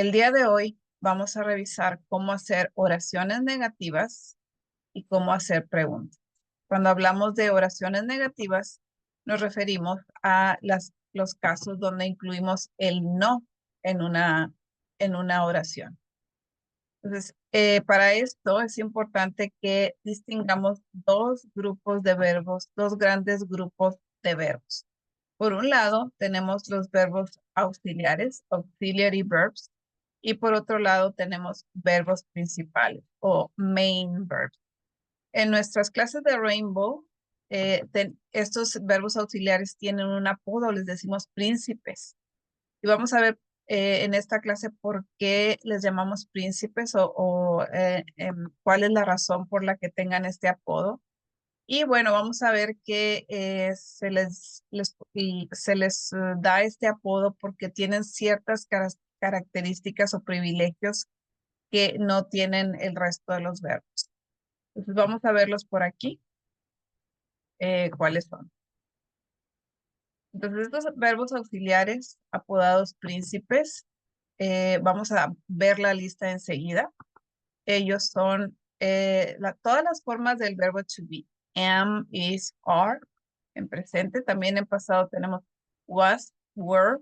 El día de hoy vamos a revisar cómo hacer oraciones negativas y cómo hacer preguntas. Cuando hablamos de oraciones negativas, nos referimos a los casos donde incluimos el no en una oración. Entonces, para esto es importante que distingamos dos grupos de verbos, dos grandes grupos de verbos. Por un lado, tenemos los verbos auxiliares, auxiliary verbs, y por otro lado tenemos verbos principales o main verbs. En nuestras clases de Rainbow, estos verbos auxiliares tienen un apodo, les decimos príncipes. Y vamos a ver en esta clase por qué les llamamos príncipes o cuál es la razón por la que tengan este apodo. Y bueno, vamos a ver que se les da este apodo porque tienen ciertas características o privilegios que no tienen el resto de los verbos. Entonces vamos a verlos por aquí, cuáles son. Entonces estos verbos auxiliares apodados príncipes, vamos a ver la lista enseguida. Ellos son todas las formas del verbo to be. Am, is, are, en presente. También en pasado tenemos was, were.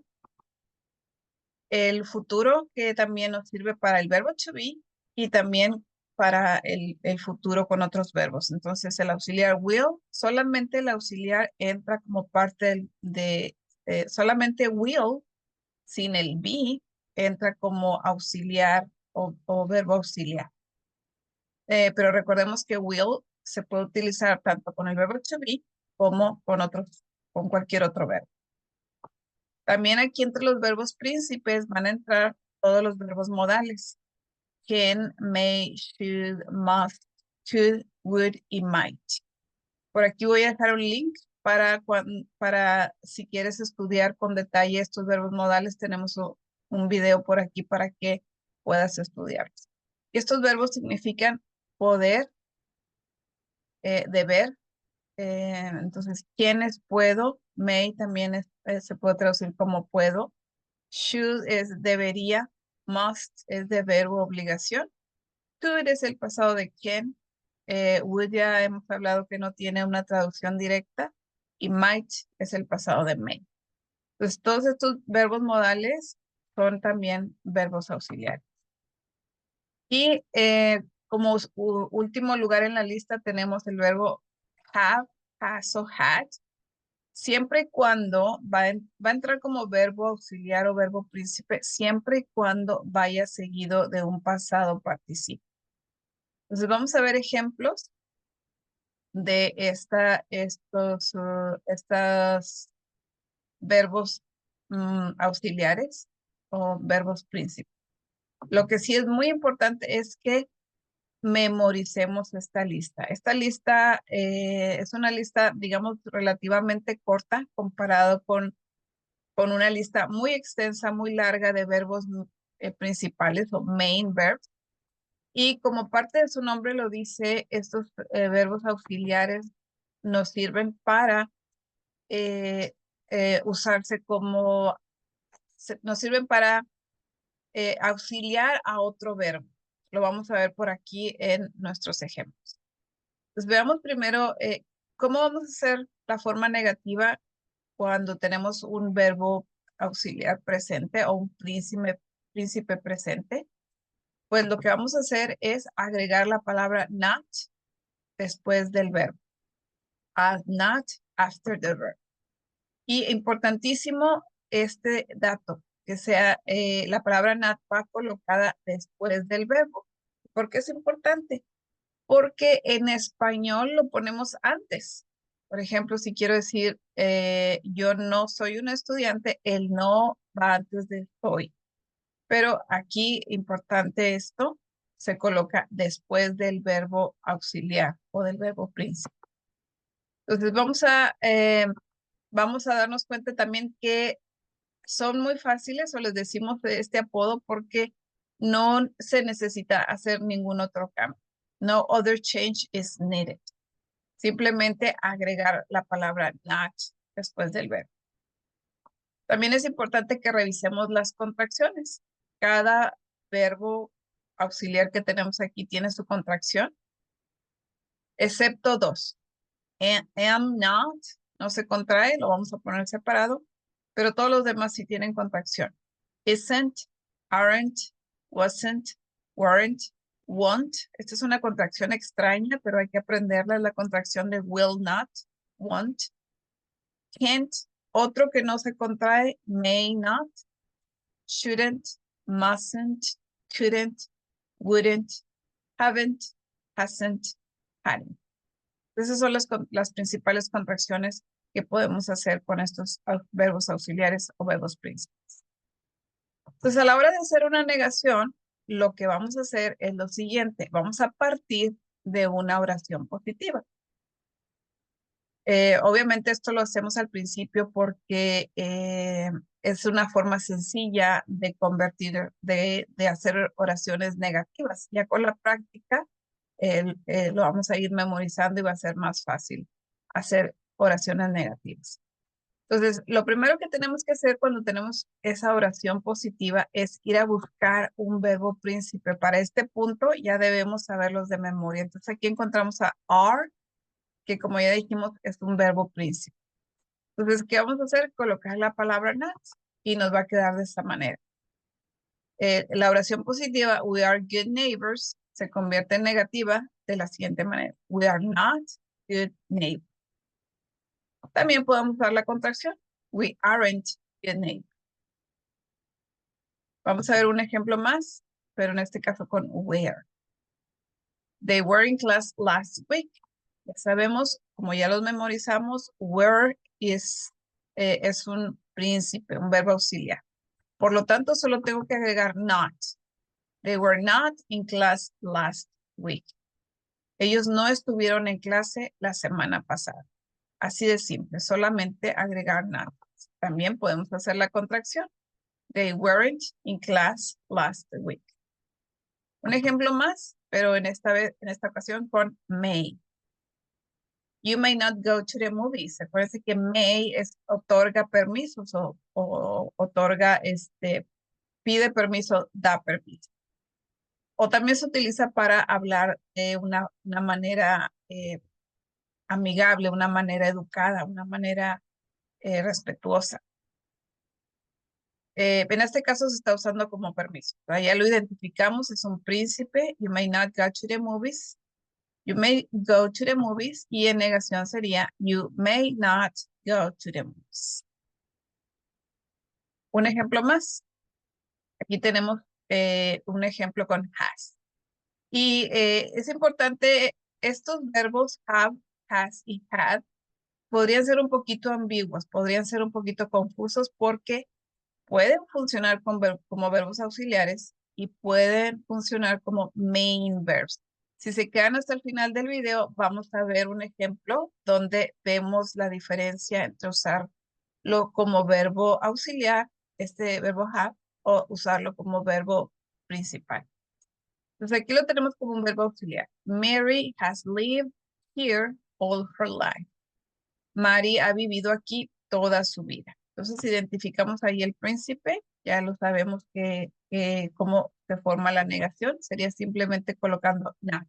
El futuro, que también nos sirve para el verbo to be y también para el futuro con otros verbos. Entonces, el auxiliar will, solamente el auxiliar entra como parte solamente will, sin el be, entra como auxiliar o verbo auxiliar. Pero recordemos que will se puede utilizar tanto con el verbo to be como con cualquier otro verbo. También aquí entre los verbos príncipes van a entrar todos los verbos modales. Can, may, should, must, could, would y might. Por aquí voy a dejar un link para si quieres estudiar con detalle estos verbos modales, tenemos un video por aquí para que puedas estudiarlos. Y estos verbos significan poder, deber. Entonces, ¿quién es puedo? May también se puede traducir como puedo. Should es debería. Must es deber o obligación. Could es el pasado de can. Would ya hemos hablado que no tiene una traducción directa. Y might es el pasado de may. Entonces, todos estos verbos modales son también verbos auxiliares. Y como último lugar en la lista tenemos el verbo have, has o had. Siempre y cuando va a entrar como verbo auxiliar o verbo príncipe, siempre y cuando vaya seguido de un pasado participio. Entonces vamos a ver ejemplos de estos verbos auxiliares o verbos príncipe. Lo que sí es muy importante es que memoricemos esta lista. Esta lista es una lista, digamos, relativamente corta comparado con una lista muy extensa, muy larga de verbos principales o main verbs. Y como parte de su nombre lo dice, estos verbos auxiliares nos sirven para usarse nos sirven para auxiliar a otro verbo. Lo vamos a ver por aquí en nuestros ejemplos. Pues veamos primero cómo vamos a hacer la forma negativa cuando tenemos un verbo auxiliar presente o un príncipe presente. Pues lo que vamos a hacer es agregar la palabra not después del verbo. Add not after the verb. Y importantísimo este dato, que sea la palabra not va colocada después del verbo. ¿Por qué es importante? Porque en español lo ponemos antes. Por ejemplo, si quiero decir yo no soy un estudiante, el no va antes de soy. Pero aquí, importante esto, se coloca después del verbo auxiliar o del verbo príncipe. Entonces vamos a darnos cuenta también que son muy fáciles o les decimos de este apodo porque no se necesita hacer ningún otro cambio. No other change is needed. Simplemente agregar la palabra not después del verbo. También es importante que revisemos las contracciones. cada verbo auxiliar que tenemos aquí tiene su contracción, excepto dos. Am not no se contrae, lo vamos a poner separado, pero todos los demás sí tienen contracción. Isn't, aren't, wasn't, weren't, won't. Esta es una contracción extraña, pero hay que aprenderla. Es la contracción de will not, won't, can't. Otro que no se contrae, may not, shouldn't, mustn't, couldn't, wouldn't, haven't, hasn't, hadn't. Esas son las principales contracciones que podemos hacer con estos verbos auxiliares o verbos príncipes. Entonces, a la hora de hacer una negación, lo que vamos a hacer es lo siguiente. Vamos a partir de una oración positiva. Obviamente esto lo hacemos al principio porque es una forma sencilla de convertir, de hacer oraciones negativas. Ya con la práctica lo vamos a ir memorizando y va a ser más fácil hacer oraciones negativas. Entonces, lo primero que tenemos que hacer cuando tenemos esa oración positiva es ir a buscar un verbo príncipe. Para este punto ya debemos saberlos de memoria. Entonces, aquí encontramos a are, que como ya dijimos es un verbo príncipe. Entonces, ¿qué vamos a hacer? Colocar la palabra not y nos va a quedar de esta manera. La oración positiva, we are good neighbors, se convierte en negativa de la siguiente manera. We are not good neighbors. También podemos usar la contracción. We aren't good neighbors. Vamos a ver un ejemplo más, pero en este caso con were. They were in class last week. Ya sabemos, como ya los memorizamos, were es un príncipe, un verbo auxiliar. Por lo tanto, solo tengo que agregar not. They were not in class last week. Ellos no estuvieron en clase la semana pasada. Así de simple, solamente agregar not. También podemos hacer la contracción. They weren't in class last week. Un ejemplo más, pero en esta ocasión con may. You may not go to the movies. Acuérdense que may otorga permisos o otorga, pide permiso, da permiso. O también se utiliza para hablar de una manera amigable, una manera educada, una manera respetuosa. En este caso se está usando como permiso. Ya lo identificamos, es un príncipe. You may not go to the movies. You may go to the movies. Y en negación sería you may not go to the movies. Un ejemplo más. Aquí tenemos un ejemplo con has. Y es importante, estos verbos have, has y had podrían ser un poquito ambiguos, podrían ser un poquito confusos porque pueden funcionar como verbos auxiliares y pueden funcionar como main verbs. Si se quedan hasta el final del video, vamos a ver un ejemplo donde vemos la diferencia entre usarlo como verbo auxiliar, este verbo have, o usarlo como verbo principal. Entonces aquí lo tenemos como un verbo auxiliar. Mary has lived here all her life. Mary ha vivido aquí toda su vida. Entonces identificamos ahí el príncipe, ya lo sabemos cómo se forma la negación, sería simplemente colocando not.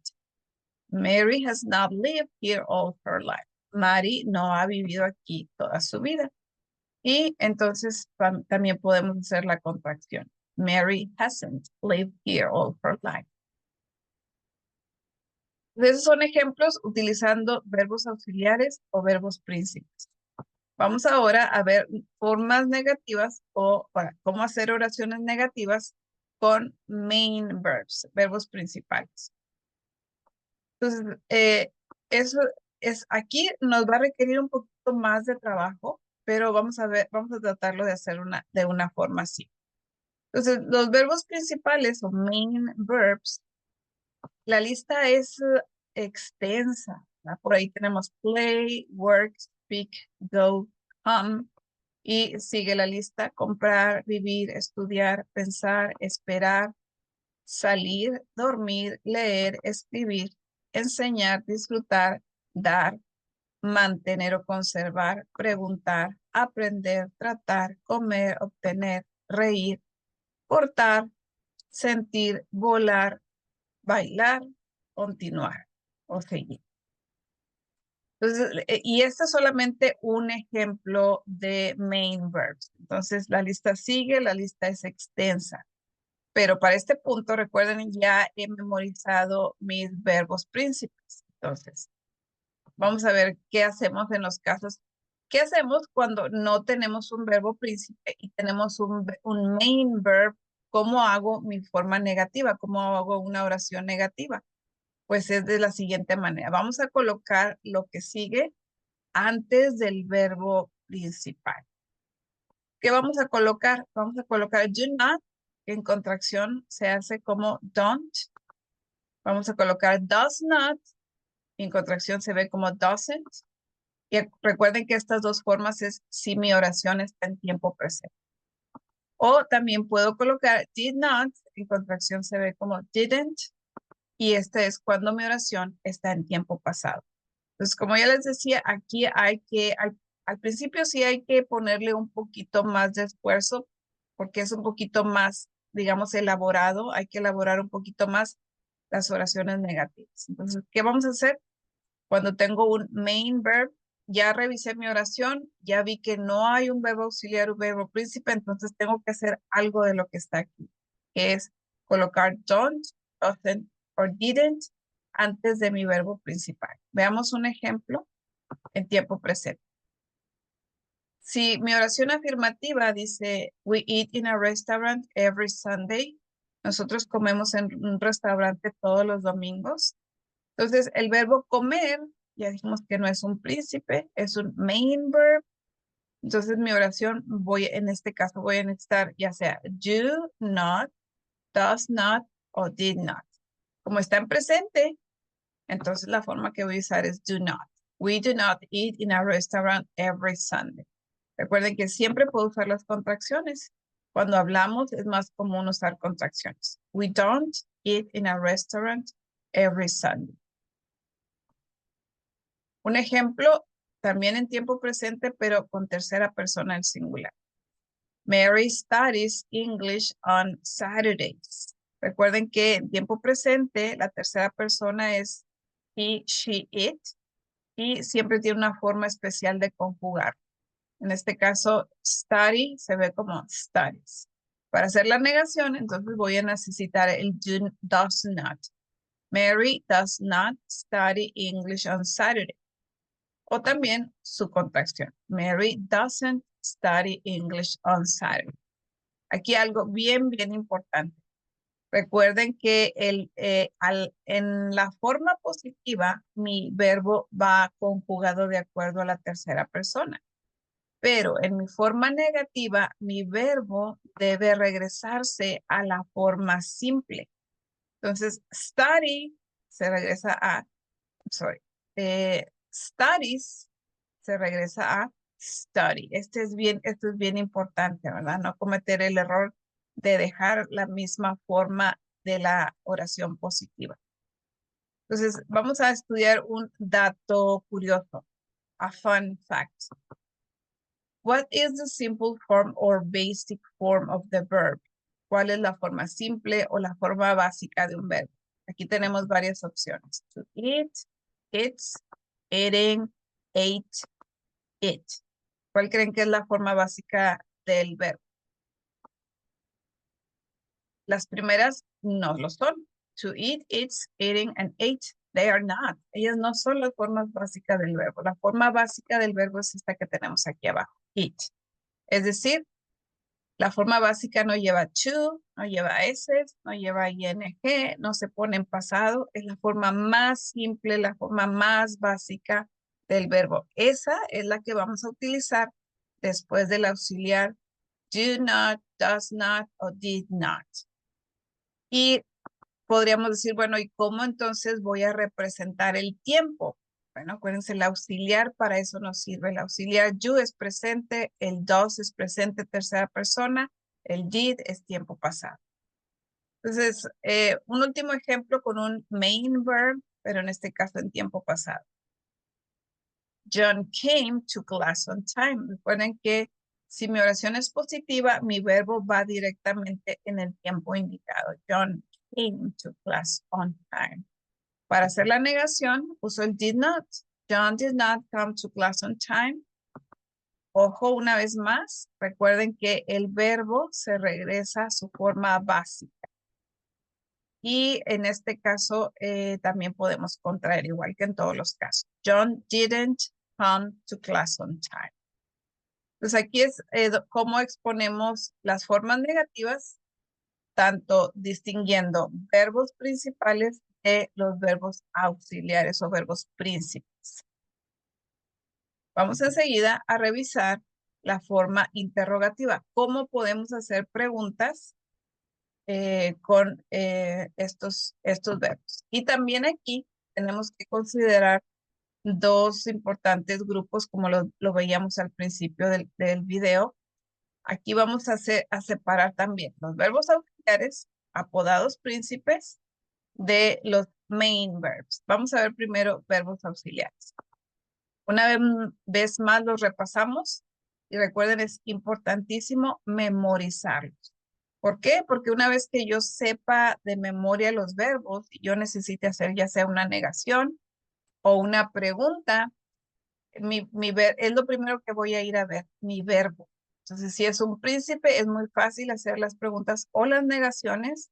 Mary has not lived here all her life. Mary no ha vivido aquí toda su vida. Y entonces también podemos hacer la contracción. Mary hasn't lived here all her life. Esos son ejemplos utilizando verbos auxiliares o verbos príncipes. Vamos ahora a ver formas negativas o cómo hacer oraciones negativas con main verbs, verbos principales. Entonces, eso aquí nos va a requerir un poquito más de trabajo, pero vamos a tratarlo de hacer de una forma así. Entonces, los verbos principales o main verbs, la lista es extensa. Por ahí tenemos play, work, speak, go, come. Y sigue la lista: comprar, vivir, estudiar, pensar, esperar, salir, dormir, leer, escribir, enseñar, disfrutar, dar, mantener o conservar, preguntar, aprender, tratar, comer, obtener, reír, cortar, sentir, volar, bailar, continuar o seguir. Entonces, y este es solamente un ejemplo de main verbs. Entonces, la lista sigue, la lista es extensa. Pero para este punto, recuerden, ya he memorizado mis verbos príncipes. Entonces, vamos a ver qué hacemos en los casos. ¿Qué hacemos cuando no tenemos un verbo príncipe y tenemos un main verb? ¿Cómo hago mi forma negativa? ¿Cómo hago una oración negativa? Pues es de la siguiente manera. Vamos a colocar lo que sigue antes del verbo principal. ¿Qué vamos a colocar? Vamos a colocar do not, que en contracción se hace como don't. Vamos a colocar does not, y en contracción se ve como doesn't. Y recuerden que estas dos formas es si mi oración está en tiempo presente. O también puedo colocar did not, en contracción se ve como didn't. Y este es cuando mi oración está en tiempo pasado. Entonces, como ya les decía, aquí al principio sí hay que ponerle un poquito más de esfuerzo porque es un poquito más, digamos, elaborado. Hay que elaborar un poquito más las oraciones negativas. Entonces, ¿qué vamos a hacer? Cuando tengo un main verb, ya revisé mi oración, ya vi que no hay un verbo auxiliar o verbo príncipe, entonces tengo que hacer algo de lo que está aquí, que es colocar don't, doesn't or didn't antes de mi verbo principal. Veamos un ejemplo en tiempo presente. Si mi oración afirmativa dice, we eat in a restaurant every Sunday, nosotros comemos en un restaurante todos los domingos. Entonces, el verbo comer, ya dijimos que no es un príncipe, es un main verb. Entonces, mi oración, en este caso, voy a necesitar ya sea do not, does not o did not. Como está en presente, entonces la forma que voy a usar es do not. We do not eat in a restaurant every Sunday. Recuerden que siempre puedo usar las contracciones. Cuando hablamos es más común usar contracciones. We don't eat in a restaurant every Sunday. Un ejemplo también en tiempo presente, pero con tercera persona en singular. Mary studies English on Saturdays. Recuerden que en tiempo presente la tercera persona es he, she, it y siempre tiene una forma especial de conjugar. En este caso, study se ve como studies. Para hacer la negación, entonces voy a necesitar el does not. Mary does not study English on Saturday. O también su contracción. Mary doesn't study English on Saturday. Aquí algo bien importante. Recuerden que en la forma positiva, mi verbo va conjugado de acuerdo a la tercera persona. Pero en mi forma negativa, mi verbo debe regresarse a la forma simple. Entonces, study se regresa a, studies se regresa a study. Esto es bien importante, ¿verdad? No cometer el error de dejar la misma forma de la oración positiva. Entonces, vamos a estudiar un dato curioso, a fun fact. What is the simple form or basic form of the verb? ¿Cuál es la forma simple o la forma básica de un verbo? Aquí tenemos varias opciones. To eat, eats, eating, ate, it. ¿Cuál creen que es la forma básica del verbo? Las primeras no lo son. To eat, eats, eating, and ate. They are not. Ellas no son las formas básicas del verbo. La forma básica del verbo es esta que tenemos aquí abajo. Eat. Es decir, la forma básica no lleva to, no lleva s, no lleva ing, no se pone en pasado. Es la forma más simple, la forma más básica del verbo. Esa es la que vamos a utilizar después del auxiliar do not, does not o did not. Y podríamos decir, bueno, ¿y cómo entonces voy a representar el tiempo? Bueno, acuérdense, el auxiliar para eso nos sirve. El auxiliar you es presente, el does es presente tercera persona, el did es tiempo pasado. Entonces, un último ejemplo con un main verb, pero en este caso en tiempo pasado. John came to class on time. Recuerden que Si mi oración es positiva, mi verbo va directamente en el tiempo indicado. John came to class on time. Para hacer la negación, uso el did not. John did not come to class on time. Ojo, una vez más, recuerden que el verbo se regresa a su forma básica. Y en este caso también podemos contraer, igual que en todos los casos. John didn't come to class on time. Entonces aquí es cómo exponemos las formas negativas, tanto distinguiendo verbos principales de los verbos auxiliares o verbos príncipes. Vamos enseguida a revisar la forma interrogativa. ¿Cómo podemos hacer preguntas con estos verbos? Y también aquí tenemos que considerar dos importantes grupos, como lo veíamos al principio del video. Aquí vamos a separar también los verbos auxiliares, apodados príncipes, de los main verbs. Vamos a ver primero verbos auxiliares. Una vez más los repasamos y recuerden, es importantísimo memorizarlos. ¿Por qué? Porque una vez que yo sepa de memoria los verbos y yo necesite hacer ya sea una negación o una pregunta, es lo primero que voy a ir a ver, mi verbo. Entonces, si es un príncipe, es muy fácil hacer las preguntas o las negaciones.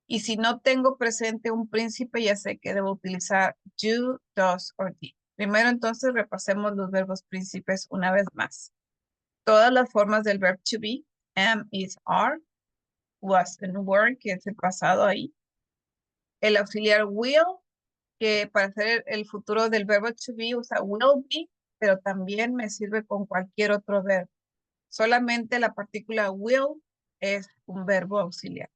Y si no tengo presente un príncipe, ya sé que debo utilizar do, does or did. Primero, entonces, repasemos los verbos príncipes una vez más. Todas las formas del verbo to be, am, is, are, was and were, que es el pasado ahí. El auxiliar will, que para hacer el futuro del verbo to be usa will be, pero también me sirve con cualquier otro verbo. Solamente la partícula will es un verbo auxiliar.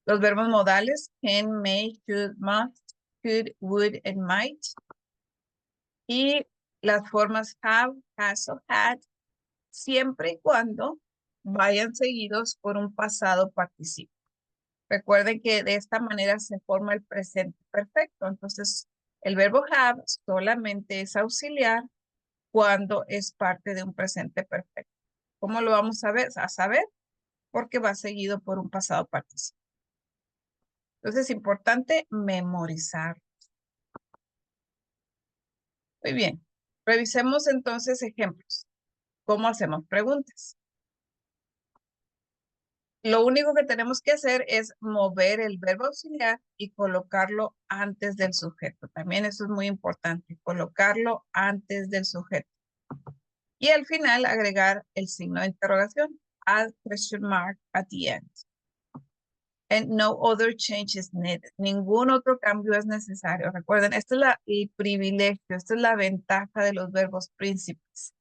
Los verbos modales, can, may, should, must, could, would, and might. Y las formas have, has o had, siempre y cuando vayan seguidos por un pasado participio. Recuerden que de esta manera se forma el presente perfecto. Entonces, el verbo have solamente es auxiliar cuando es parte de un presente perfecto. ¿Cómo lo vamos a ver? A saber, porque va seguido por un pasado participio. Entonces, es importante memorizar. Muy bien. Revisemos entonces ejemplos. ¿Cómo hacemos preguntas? Lo único que tenemos que hacer es mover el verbo auxiliar y colocarlo antes del sujeto. También eso es muy importante, colocarlo antes del sujeto. Y al final agregar el signo de interrogación, add question mark at the end. And no other change is needed. Ningún otro cambio es necesario. Recuerden, este es el privilegio, esta es la ventaja de los verbos príncipes.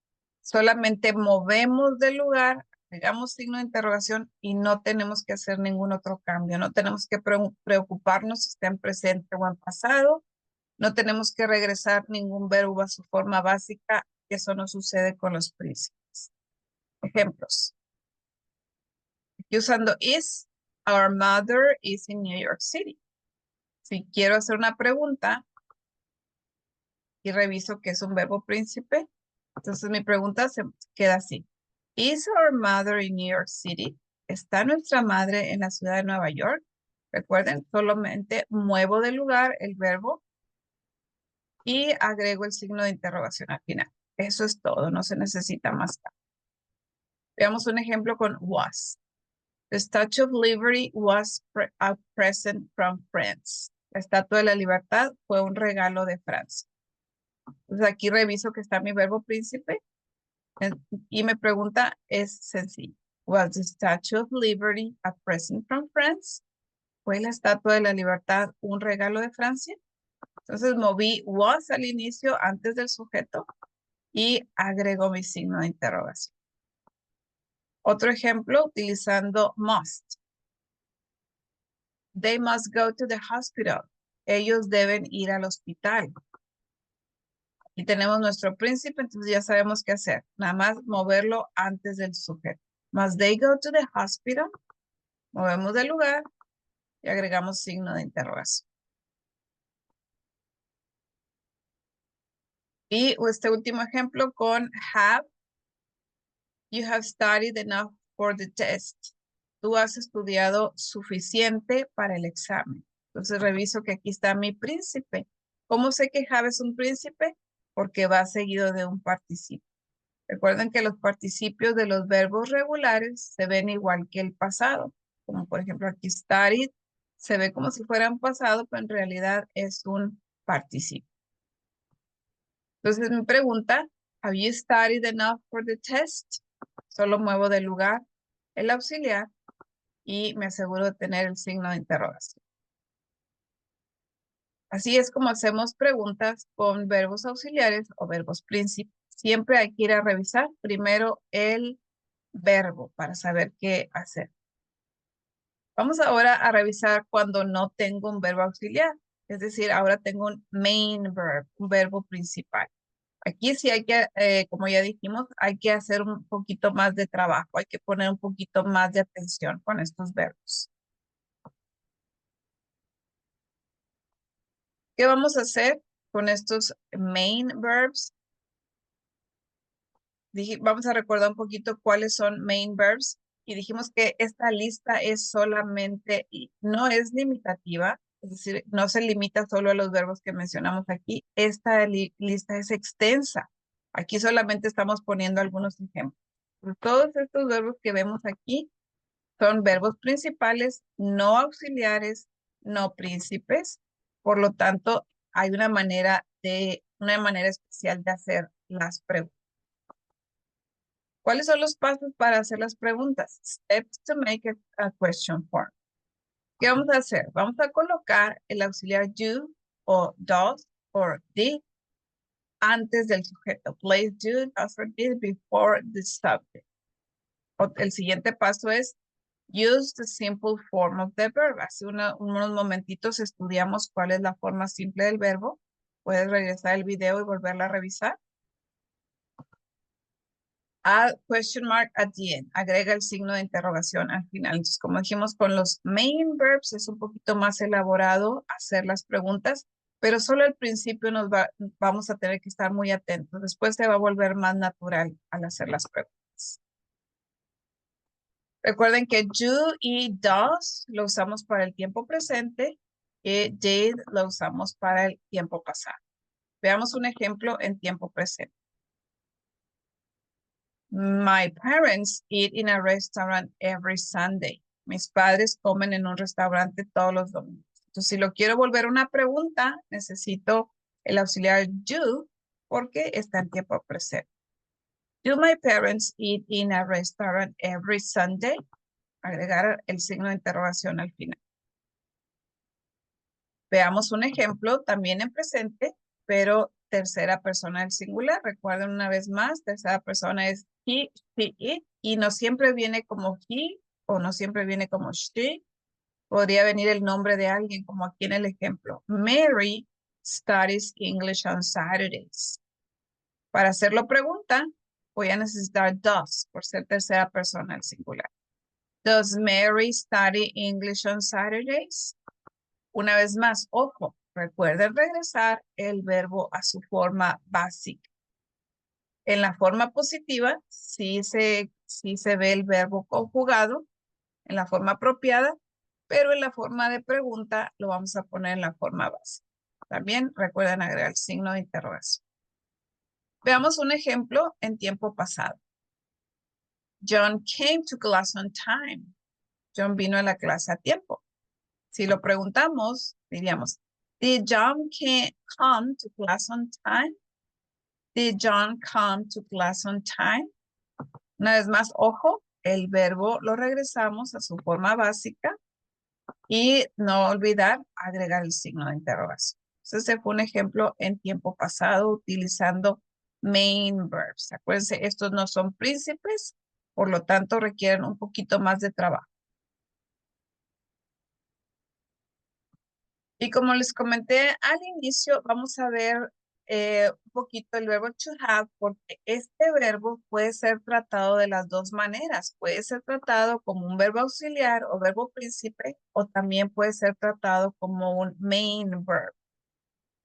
Solamente movemos del lugar, agregamos signo de interrogación y no tenemos que hacer ningún otro cambio. No tenemos que preocuparnos si está en presente o en pasado. No tenemos que regresar ningún verbo a su forma básica. Eso no sucede con los príncipes. Ejemplos. Aquí usando is, our mother is in New York City. Si quiero hacer una pregunta y reviso que es un verbo príncipe, entonces mi pregunta se queda así. Is our mother in New York City? ¿Está nuestra madre en la ciudad de Nueva York? Recuerden, solamente muevo de lugar el verbo y agrego el signo de interrogación al final. Eso es todo, no se necesita más. Veamos un ejemplo con was. The Statue of Liberty was a present from France. La Estatua de la Libertad fue un regalo de Francia. Entonces aquí reviso que está mi verbo príncipe y me pregunta, es sencillo. Was the Statue of Liberty a present from France? ¿Fue la Estatua de la Libertad un regalo de Francia? Entonces moví was al inicio antes del sujeto y agrego mi signo de interrogación. Otro ejemplo utilizando must. They must go to the hospital. Ellos deben ir al hospital. Y tenemos nuestro príncipe, entonces ya sabemos qué hacer. Nada más moverlo antes del sujeto. Must they go to the hospital? Movemos del lugar y agregamos signo de interrogación. Y este último ejemplo con have. You have studied enough for the test. Tú has estudiado suficiente para el examen. Entonces reviso que aquí está mi príncipe. ¿Cómo sé que have es un príncipe? Porque va seguido de un participio. Recuerden que los participios de los verbos regulares se ven igual que el pasado. Como por ejemplo aquí studied se ve como si fuera un pasado, pero en realidad es un participio. Entonces mi pregunta, have you studied enough for the test? Solo muevo de lugar el auxiliar y me aseguro de tener el signo de interrogación. Así es como hacemos preguntas con verbos auxiliares o verbos príncipes. Siempre hay que ir a revisar primero el verbo para saber qué hacer. Vamos ahora a revisar cuando no tengo un verbo auxiliar. Es decir, ahora tengo un main verb, un verbo principal. Aquí sí hay que, como ya dijimos, hay que hacer un poquito más de trabajo. Hay que poner un poquito más de atención con estos verbos. ¿Qué vamos a hacer con estos main verbs? Vamos a recordar un poquito cuáles son main verbs y dijimos que esta lista es solamente, no es limitativa, es decir, no se limita solo a los verbos que mencionamos aquí. Esta lista es extensa. Aquí solamente estamos poniendo algunos ejemplos. Todos estos verbos que vemos aquí son verbos principales, no auxiliares, no príncipes. Por lo tanto, hay una manera especial de hacer las preguntas. ¿Cuáles son los pasos para hacer las preguntas? Steps to make a question form. ¿Qué vamos a hacer? Vamos a colocar el auxiliar do o does o did antes del sujeto. Place do, does or did before the subject. El siguiente paso es use the simple form of the verb. Hace unos momentitos estudiamos cuál es la forma simple del verbo. Puedes regresar el video y volverla a revisar. Add question mark at the end. Agrega el signo de interrogación al final. Entonces, como dijimos, con los main verbs es un poquito más elaborado hacer las preguntas, pero solo al principio vamos a tener que estar muy atentos. Después se va a volver más natural al hacer las preguntas. Recuerden que do y does lo usamos para el tiempo presente y did lo usamos para el tiempo pasado. Veamos un ejemplo en tiempo presente. My parents eat in a restaurant every Sunday. Mis padres comen en un restaurante todos los domingos. Entonces, si lo quiero volver una pregunta, necesito el auxiliar do porque está en tiempo presente. Do my parents eat in a restaurant every Sunday? Agregar el signo de interrogación al final. Veamos un ejemplo también en presente, pero tercera persona del singular. Recuerden una vez más, tercera persona es he, she, it, y no siempre viene como he o no siempre viene como she. Podría venir el nombre de alguien, como aquí en el ejemplo. Mary studies English on Saturdays. Para hacerlo pregunta, voy a necesitar does, por ser tercera persona del singular. Does Mary study English on Saturdays? Una vez más, ojo, recuerden regresar el verbo a su forma básica. En la forma positiva, sí se ve el verbo conjugado en la forma apropiada, pero en la forma de pregunta lo vamos a poner en la forma básica. También recuerden agregar el signo de interrogación. Veamos un ejemplo en tiempo pasado. John came to class on time. John vino a la clase a tiempo. Si lo preguntamos, diríamos, did John come to class on time? Did John come to class on time? Una vez más, ojo, el verbo lo regresamos a su forma básica y no olvidar agregar el signo de interrogación. Entonces, ese fue un ejemplo en tiempo pasado utilizando main verbs. Acuérdense, estos no son príncipes, por lo tanto requieren un poquito más de trabajo. Y como les comenté al inicio, vamos a ver un poquito el verbo to have, porque este verbo puede ser tratado de las dos maneras. Puede ser tratado como un verbo auxiliar o verbo príncipe, o también puede ser tratado como un main verb.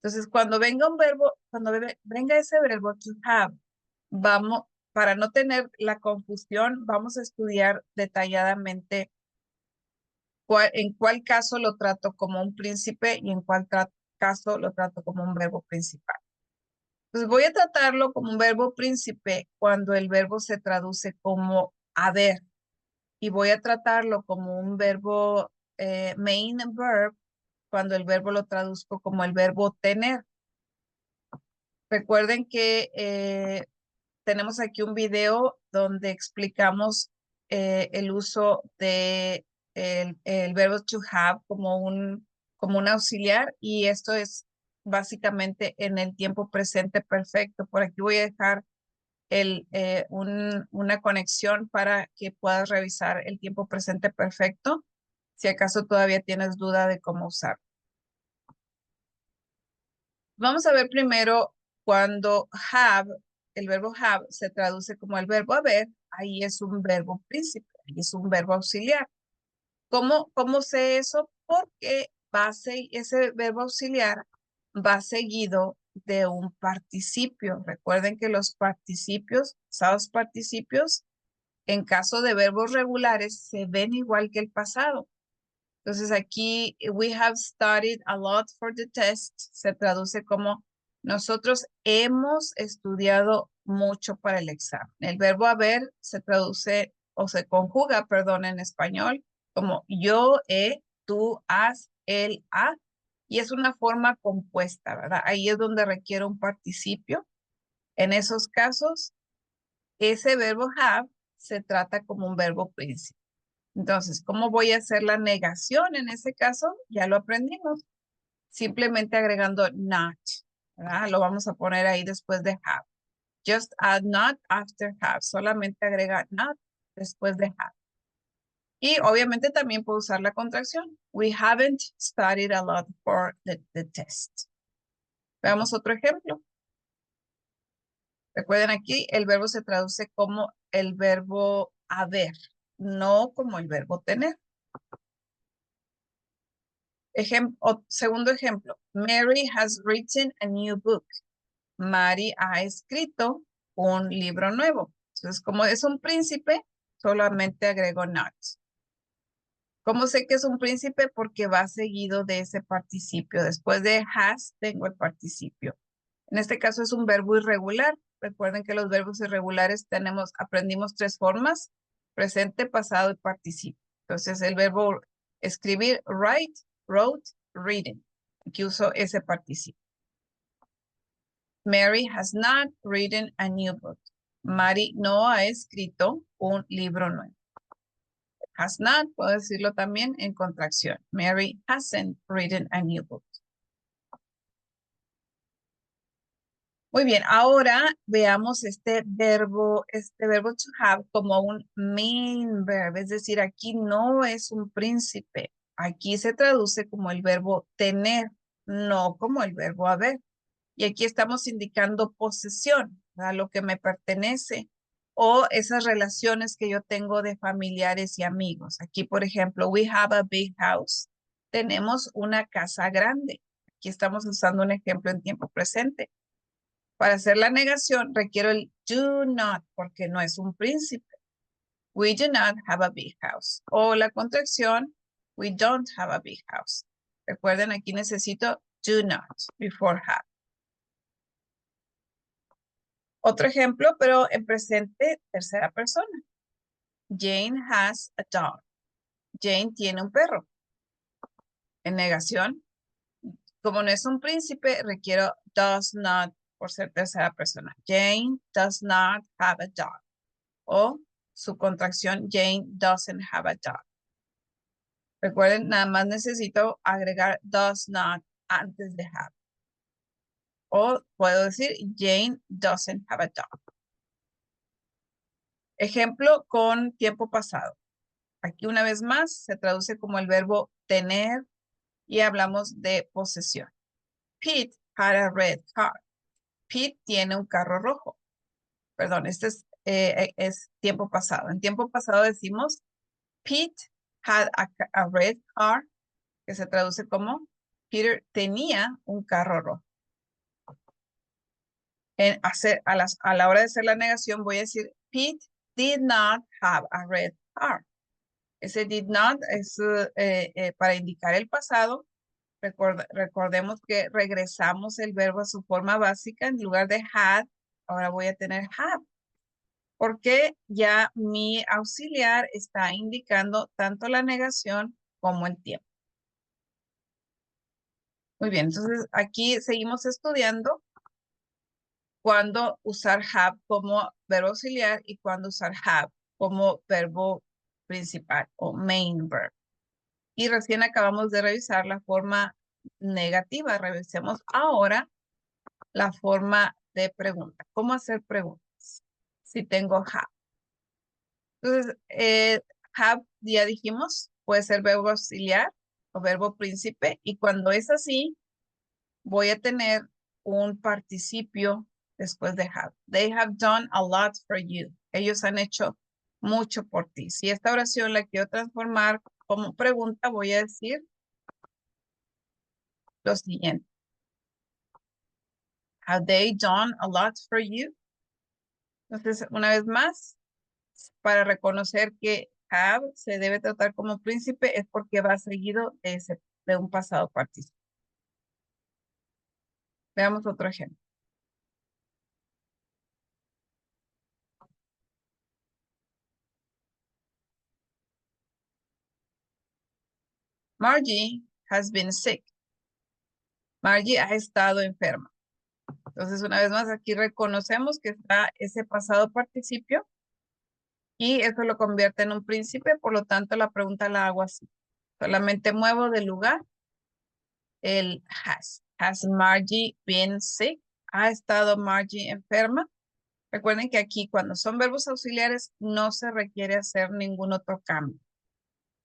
Entonces, cuando venga un verbo, venga ese verbo to have, para no tener la confusión, vamos a estudiar detalladamente en cuál caso lo trato como un príncipe y en cuál caso lo trato como un verbo principal. Entonces voy a tratarlo como un verbo príncipe cuando el verbo se traduce como haber y voy a tratarlo como un verbo main verb cuando el verbo lo traduzco como el verbo tener. Recuerden que tenemos aquí un video donde explicamos el uso de el verbo to have como un auxiliar y esto es básicamente en el tiempo presente perfecto. Por aquí voy a dejar una conexión para que puedas revisar el tiempo presente perfecto si acaso todavía tienes duda de cómo usarlo. Vamos a ver primero cuando have, el verbo have se traduce como el verbo haber, ahí es un verbo príncipe, ahí es un verbo auxiliar. ¿Cómo sé eso? Porque ese verbo auxiliar va seguido de un participio. Recuerden que los participios, pasados participios, en caso de verbos regulares, se ven igual que el pasado. Entonces aquí, we have studied a lot for the test, se traduce como nosotros hemos estudiado mucho para el examen. El verbo haber se traduce o se conjuga, perdón, en español como yo, he, tú, has, él, ha, y es una forma compuesta, ¿verdad? Ahí es donde requiere un participio. En esos casos, ese verbo have se trata como un verbo príncipe. Entonces, ¿cómo voy a hacer la negación en ese caso? Ya lo aprendimos. Simplemente agregando not, ¿verdad? Lo vamos a poner ahí después de have. Just add not after have. Solamente agrega not después de have. Y obviamente también puedo usar la contracción. We haven't studied a lot for the test. Veamos otro ejemplo. Recuerden aquí, el verbo se traduce como el verbo haber, no como el verbo tener. Segundo ejemplo, Mary has written a new book. Mary ha escrito un libro nuevo. Entonces, como es un príncipe, solamente agrego not. ¿Cómo sé que es un príncipe? Porque va seguido de ese participio. Después de has, tengo el participio. En este caso es un verbo irregular. Recuerden que los verbos irregulares aprendimos tres formas: presente, pasado y participio. Entonces, el verbo escribir, write, wrote, reading. Aquí uso ese participio. Mary has not written a new book. Mary no ha escrito un libro nuevo. Has not, puedo decirlo también en contracción. Mary hasn't written a new book. Muy bien, ahora veamos este verbo to have como un main verb, es decir, aquí no es un príncipe. Aquí se traduce como el verbo tener, no como el verbo haber. Y aquí estamos indicando posesión, a lo que me pertenece o esas relaciones que yo tengo de familiares y amigos. Aquí, por ejemplo, we have a big house. Tenemos una casa grande. Aquí estamos usando un ejemplo en tiempo presente. Para hacer la negación requiero el do not porque no es un príncipe. We do not have a big house. O la contracción, we don't have a big house. Recuerden, aquí necesito do not before have. Otro ejemplo, pero en presente, tercera persona. Jane has a dog. Jane tiene un perro. En negación, como no es un príncipe, requiero does not por ser tercera persona. Jane does not have a dog. O su contracción, Jane doesn't have a dog. Recuerden, nada más necesito agregar does not antes de have. O puedo decir Jane doesn't have a dog. Ejemplo con tiempo pasado. Aquí una vez más se traduce como el verbo tener y hablamos de posesión. Pete had a red car. Pete tiene un carro rojo. Perdón, este es tiempo pasado. En tiempo pasado decimos Pete had a red car, que se traduce como Peter tenía un carro rojo. a la hora de hacer la negación voy a decir, Pete did not have a red car. Ese did not es para indicar el pasado. Recordemos que regresamos el verbo a su forma básica. En lugar de had, ahora voy a tener have. Porque ya mi auxiliar está indicando tanto la negación como el tiempo. Muy bien, entonces aquí seguimos estudiando cuándo usar have como verbo auxiliar y cuándo usar have como verbo principal o main verb. Y recién acabamos de revisar la forma negativa. Revisemos ahora la forma de pregunta. ¿Cómo hacer preguntas? Si tengo have. Entonces, have, ya dijimos, puede ser verbo auxiliar o verbo príncipe. Y cuando es así, voy a tener un participio después de have. They have done a lot for you. Ellos han hecho mucho por ti. Si esta oración la quiero transformar como pregunta, voy a decir lo siguiente. Have they done a lot for you? Entonces, una vez más, para reconocer que have se debe tratar como príncipe es porque va seguido de un pasado participio. Veamos otro ejemplo. Margie has been sick. Margie ha estado enferma. Entonces, una vez más, aquí reconocemos que está ese pasado participio y eso lo convierte en un príncipe, por lo tanto, la pregunta la hago así. Solamente muevo de lugar el has. Has Margie been sick? ¿Ha estado Margie enferma? Recuerden que aquí cuando son verbos auxiliares no se requiere hacer ningún otro cambio.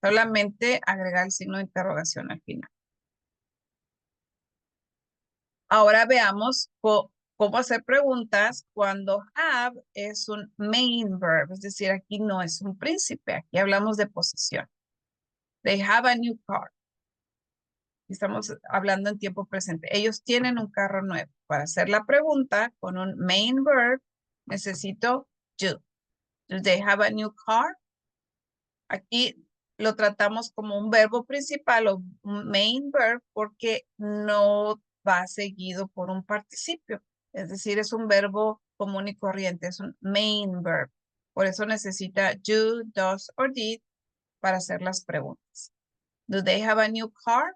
Solamente agregar el signo de interrogación al final. Ahora veamos cómo hacer preguntas cuando have es un main verb. Es decir, aquí no es un príncipe. Aquí hablamos de posesión. They have a new car. Estamos hablando en tiempo presente. Ellos tienen un carro nuevo. Para hacer la pregunta con un main verb, necesito do. Do they have a new car? Aquí lo tratamos como un verbo principal o un main verb porque no va seguido por un participio. Es decir, es un verbo común y corriente, es un main verb. Por eso necesita do, does or did para hacer las preguntas. Do they have a new car?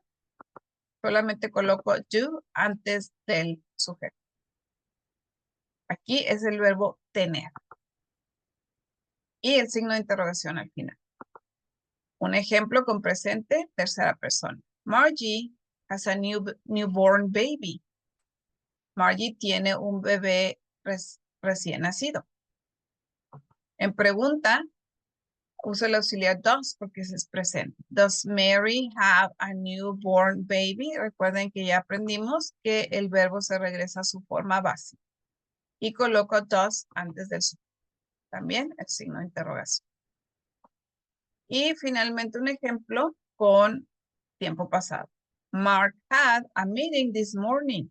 Solamente coloco do antes del sujeto. Aquí es el verbo tener. Y el signo de interrogación al final. Un ejemplo con presente, tercera persona. Margie has a newborn baby. Margie tiene un bebé recién nacido. En pregunta, uso el auxiliar does porque es presente. Does Mary have a newborn baby? Recuerden que ya aprendimos que el verbo se regresa a su forma básica. Y coloco does antes del sujeto. También el signo de interrogación. Y finalmente un ejemplo con tiempo pasado. Mark had a meeting this morning.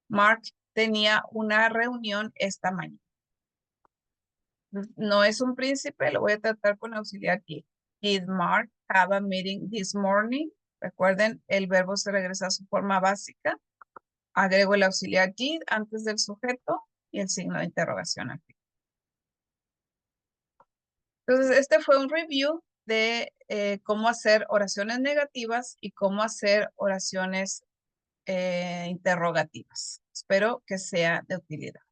Mark tenía una reunión esta mañana. No es un príncipe, lo voy a tratar con auxiliar aquí. Did Mark have a meeting this morning? Recuerden, el verbo se regresa a su forma básica. Agrego el auxiliar did antes del sujeto y el signo de interrogación aquí. Entonces, este fue un review de cómo hacer oraciones negativas y cómo hacer oraciones interrogativas. Espero que sea de utilidad.